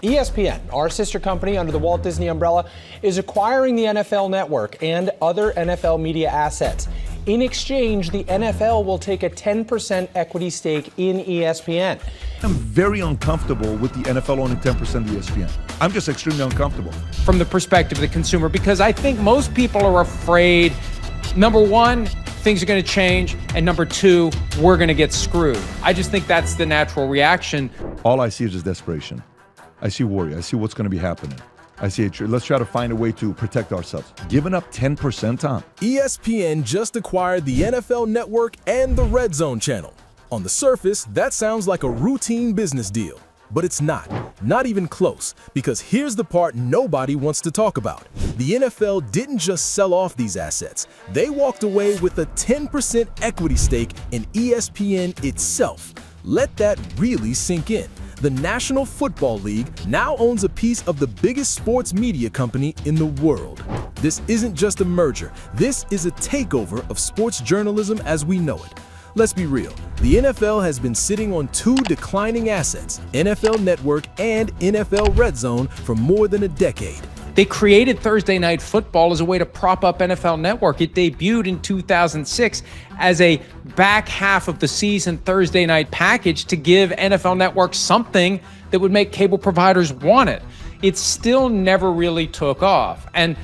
ESPN, our sister company under the Walt Disney umbrella, is acquiring the NFL Network and other NFL media assets. In exchange, the NFL will take a 10% equity stake in ESPN. I'm very uncomfortable with the NFL owning 10% of ESPN. I'm just extremely uncomfortable. From the perspective of the consumer, because I think most people are afraid, number one, things are going to change, and number two, we're going to get screwed. I just think that's the natural reaction. All I see is just desperation. I see worry. I see what's going to be happening. I see it. Let's try to find a way to protect ourselves. Giving up 10%, Tom. ESPN just acquired the NFL Network and the RedZone channel. On the surface, that sounds like a routine business deal. But it's not even close, because here's the part nobody wants to talk about. The NFL didn't just sell off these assets. They walked away with a 10% equity stake in ESPN itself. Let that really sink in. The National Football League now owns a piece of the biggest sports media company in the world. This isn't just a merger. This is a takeover of sports journalism as we know it. Let's be real. The NFL has been sitting on two declining assets, NFL Network and NFL RedZone, for more than a decade. They created Thursday Night Football as a way to prop up NFL Network. It debuted in 2006 as a back half of the season Thursday night package to give NFL Network something that would make cable providers want it. It still never really took off. And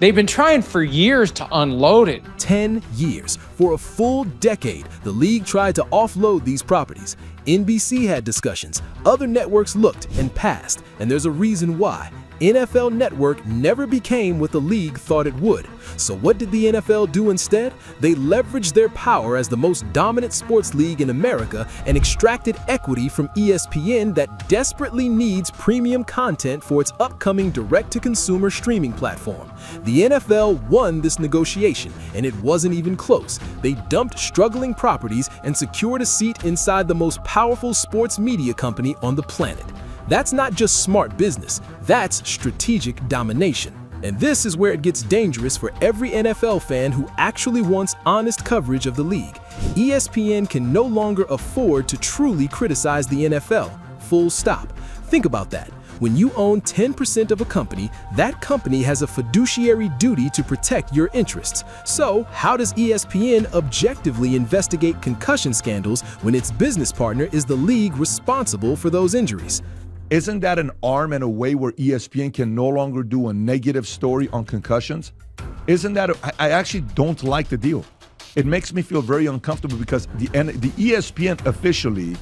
they've been trying for years to unload it. 10 years. For a full decade, the league tried to offload these properties. NBC had discussions. Other networks looked and passed. And there's a reason why. NFL Network never became what the league thought it would. So what did the NFL do instead? They leveraged their power as the most dominant sports league in America and extracted equity from ESPN that desperately needs premium content for its upcoming direct-to-consumer streaming platform. The NFL won this negotiation, and it wasn't even close. They dumped struggling properties and secured a seat inside the most powerful sports media company on the planet. That's not just smart business, that's strategic domination. And this is where it gets dangerous for every NFL fan who actually wants honest coverage of the league. ESPN can no longer afford to truly criticize the NFL, full stop. Think about that. When you own 10% of a company, that company has a fiduciary duty to protect your interests. So, how does ESPN objectively investigate concussion scandals when its business partner is the league responsible for those injuries? Isn't that an arm and a way where ESPN can no longer do a negative story on concussions? Isn't that I actually don't like the deal. It makes me feel very uncomfortable because the ESPN officially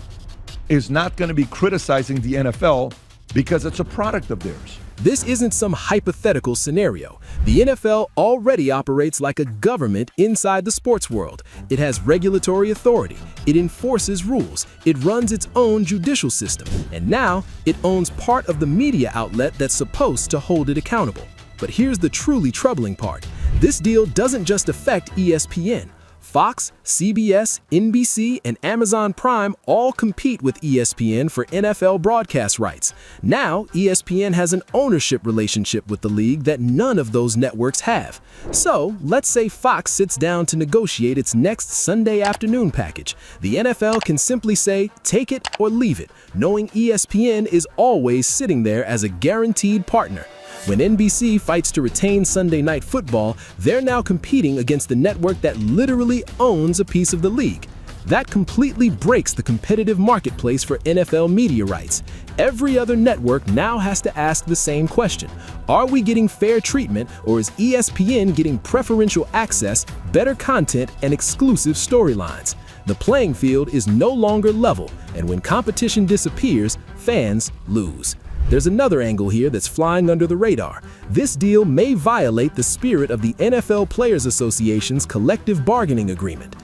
is not going to be criticizing the NFL because it's a product of theirs. This isn't some hypothetical scenario. The NFL already operates like a government inside the sports world. It has regulatory authority. It enforces rules. It runs its own judicial system. And now, it owns part of the media outlet that's supposed to hold it accountable. But here's the truly troubling part. This deal doesn't just affect ESPN. Fox, CBS, NBC, and Amazon Prime all compete with ESPN for NFL broadcast rights. Now, ESPN has an ownership relationship with the league that none of those networks have. So, let's say Fox sits down to negotiate its next Sunday afternoon package. The NFL can simply say, take it or leave it, knowing ESPN is always sitting there as a guaranteed partner. When NBC fights to retain Sunday Night Football, they're now competing against the network that literally owns a piece of the league. That completely breaks the competitive marketplace for NFL media rights. Every other network now has to ask the same question. Are we getting fair treatment, or is ESPN getting preferential access, better content, and exclusive storylines? The playing field is no longer level, and when competition disappears, fans lose. There's another angle here that's flying under the radar. This deal may violate the spirit of the NFL Players Association's collective bargaining agreement.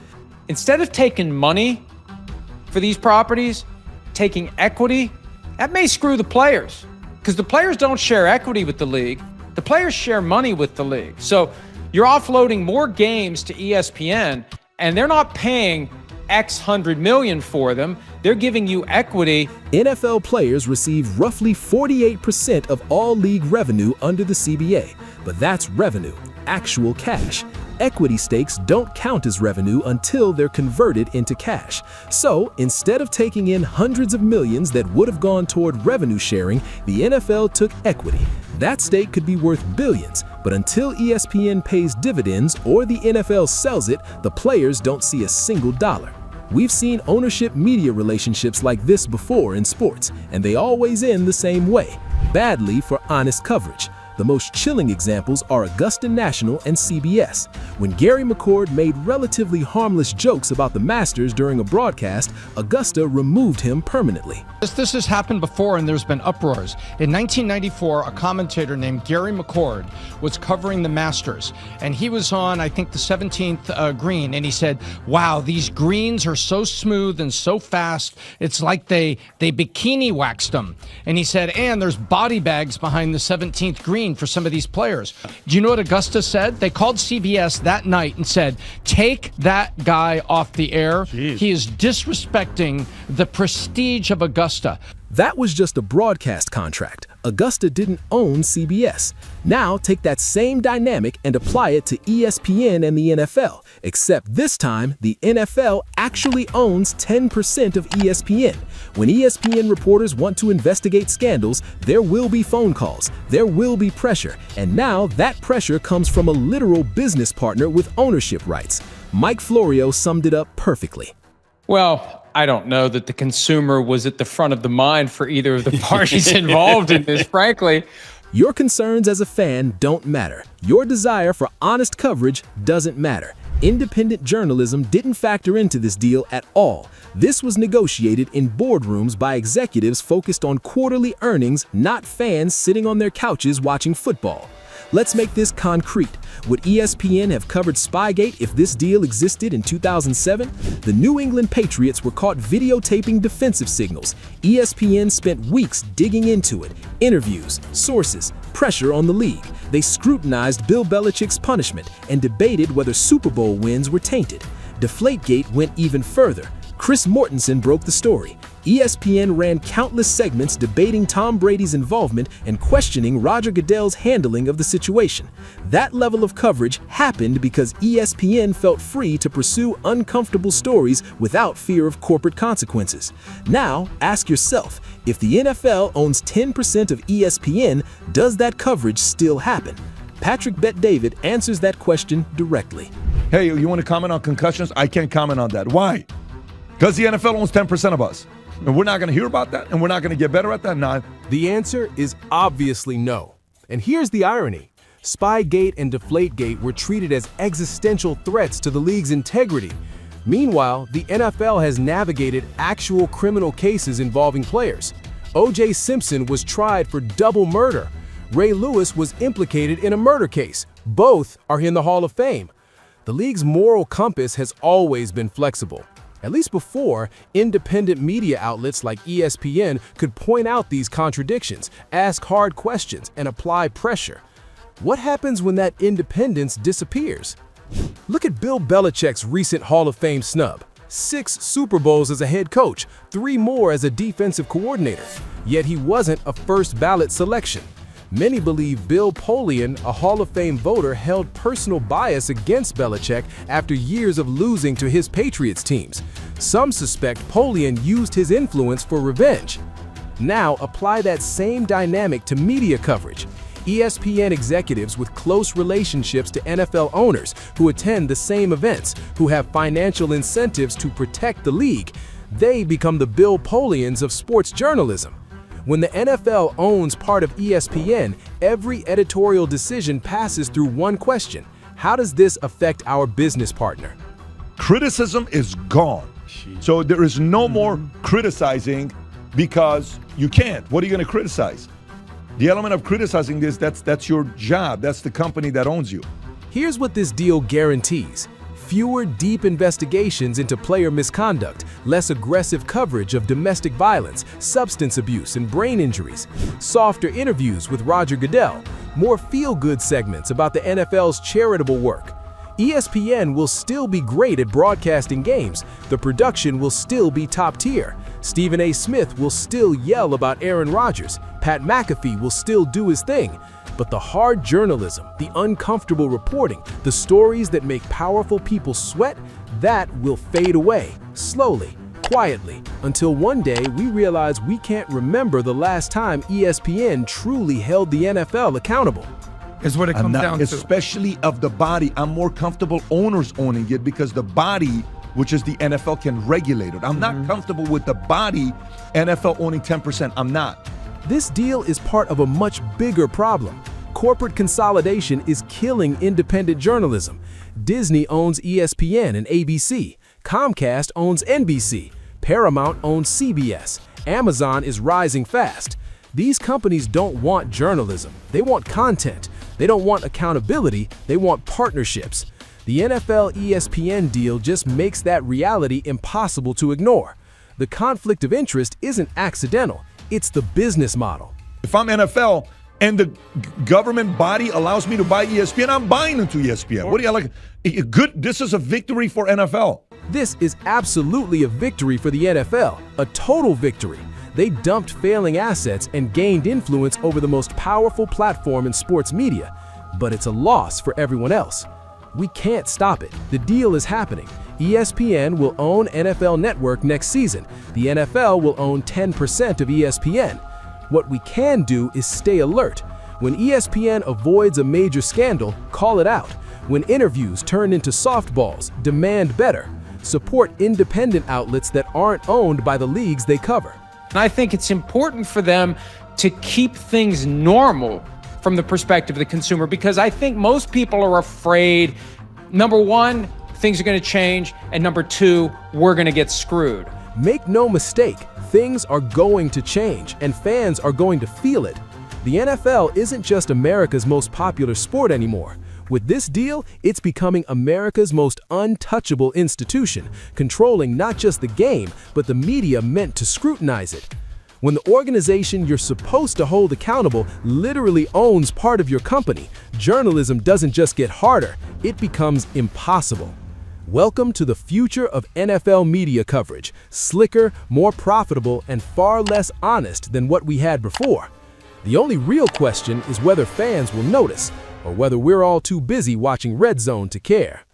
Instead of taking money for these properties, taking equity, that may screw the players. Because the players don't share equity with the league. The players share money with the league. So you're offloading more games to ESPN, and they're not paying X hundred million for them. They're giving you equity. NFL players receive roughly 48% of all league revenue under the CBA, but that's revenue, actual cash. equity stakes don't count as revenue until they're converted into cash. So, instead of taking in hundreds of millions that would have gone toward revenue sharing, the NFL took equity. That stake could be worth billions, but until ESPN pays dividends or the NFL sells it, the players don't see a single dollar. We've seen ownership-media relationships like this before in sports, and they always end the same way, badly for honest coverage. The most chilling examples are Augusta National and CBS. When Gary McCord made relatively harmless jokes about the Masters during a broadcast, Augusta removed him permanently. This has happened before and there's been uproars. In 1994, a commentator named Gary McCord was covering the Masters, and he was on, I think, the 17th green, and he said, wow, these greens are so smooth and so fast, it's like they bikini waxed them. And he said, and there's body bags behind the 17th green for some of these players. Do you know what Augusta said? They called CBS that night and said, take that guy off the air. Jeez. He is disrespecting the prestige of Augusta. That was just a broadcast contract. Augusta didn't own CBS. Now take that same dynamic and apply it to ESPN and the NFL, except this time the NFL actually owns 10% of ESPN. When ESPN reporters want to investigate scandals, there will be phone calls, there will be pressure, and now that pressure comes from a literal business partner with ownership rights. Mike Florio summed it up perfectly. Well, I don't know that the consumer was at the front of the mind for either of the parties involved in this, frankly. Your concerns as a fan don't matter. Your desire for honest coverage doesn't matter. Independent journalism didn't factor into this deal at all. This was negotiated in boardrooms by executives focused on quarterly earnings, not fans sitting on their couches watching football. Let's make this concrete. Would ESPN have covered Spygate if this deal existed in 2007? The New England Patriots were caught videotaping defensive signals. ESPN spent weeks digging into it. Interviews, sources, pressure on the league. They scrutinized Bill Belichick's punishment and debated whether Super Bowl wins were tainted. Deflategate went even further. Chris Mortensen broke the story. ESPN ran countless segments debating Tom Brady's involvement and questioning Roger Goodell's handling of the situation. That level of coverage happened because ESPN felt free to pursue uncomfortable stories without fear of corporate consequences. Now, ask yourself, if the NFL owns 10% of ESPN, does that coverage still happen? Patrick Bet-David answers that question directly. Hey, you want to comment on concussions? I can't comment on that. Why? Because the NFL owns 10% of us. And we're not going to hear about that, and we're not going to get better at that? No. The answer is obviously no. And here's the irony. Spygate and Deflategate were treated as existential threats to the league's integrity. Meanwhile, the NFL has navigated actual criminal cases involving players. O.J. Simpson was tried for double murder. Ray Lewis was implicated in a murder case. Both are in the Hall of Fame. The league's moral compass has always been flexible. At least before, independent media outlets like ESPN could point out these contradictions, ask hard questions, and apply pressure. What happens when that independence disappears? Look at Bill Belichick's recent Hall of Fame snub. 6 Super Bowls as a head coach, 3 more as a defensive coordinator. Yet he wasn't a first ballot selection. Many believe Bill Polian, a Hall of Fame voter, held personal bias against Belichick after years of losing to his Patriots teams. Some suspect Polian used his influence for revenge. Now apply that same dynamic to media coverage. ESPN executives with close relationships to NFL owners who attend the same events, who have financial incentives to protect the league, they become the Bill Polians of sports journalism. When the NFL owns part of ESPN, every editorial decision passes through one question: how does this affect our business partner? Criticism is gone. So there is no more criticizing because you can't. What are you going to criticize? The element of criticizing this, that's your job. That's the company that owns you. Here's what this deal guarantees. Fewer deep investigations into player misconduct, less aggressive coverage of domestic violence, substance abuse, and brain injuries, softer interviews with Roger Goodell, more feel-good segments about the NFL's charitable work. ESPN will still be great at broadcasting games. The production will still be top tier. Stephen A. Smith will still yell about Aaron Rodgers. Pat McAfee will still do his thing. But the hard journalism, the uncomfortable reporting, the stories that make powerful people sweat, that will fade away, slowly, quietly, until one day we realize we can't remember the last time ESPN truly held the NFL accountable. Is what it comes down to. Especially of the body. I'm more comfortable owners owning it because the body, which is the NFL, can regulate it. I'm not comfortable with the body, NFL owning 10%. I'm not. This deal is part of a much bigger problem. Corporate consolidation is killing independent journalism. Disney owns ESPN and ABC. Comcast owns NBC. Paramount owns CBS. Amazon is rising fast. These companies don't want journalism. They want content. They don't want accountability. They want partnerships. The NFL-ESPN deal just makes that reality impossible to ignore. The conflict of interest isn't accidental. It's the business model. If I'm NFL and the government body allows me to buy ESPN, I'm buying into ESPN. What do you like? Good. This is a victory for NFL. This is absolutely a victory for the NFL, a total victory. They dumped failing assets and gained influence over the most powerful platform in sports media, but it's a loss for everyone else. We can't stop it. The deal is happening. ESPN will own NFL Network next season. The NFL will own 10% of ESPN. What we can do is stay alert. When ESPN avoids a major scandal, call it out. When interviews turn into softballs, demand better. Support independent outlets that aren't owned by the leagues they cover. And I think it's important for them to keep things normal from the perspective of the consumer, because I think most people are afraid, number one, things are going to change, and number two, we're going to get screwed. Make no mistake, things are going to change, and fans are going to feel it. The NFL isn't just America's most popular sport anymore. With this deal, it's becoming America's most untouchable institution, controlling not just the game, but the media meant to scrutinize it. When the organization you're supposed to hold accountable literally owns part of your company, journalism doesn't just get harder, it becomes impossible. Welcome to the future of NFL media coverage, slicker, more profitable, and far less honest than what we had before. The only real question is whether fans will notice, or whether we're all too busy watching RedZone to care.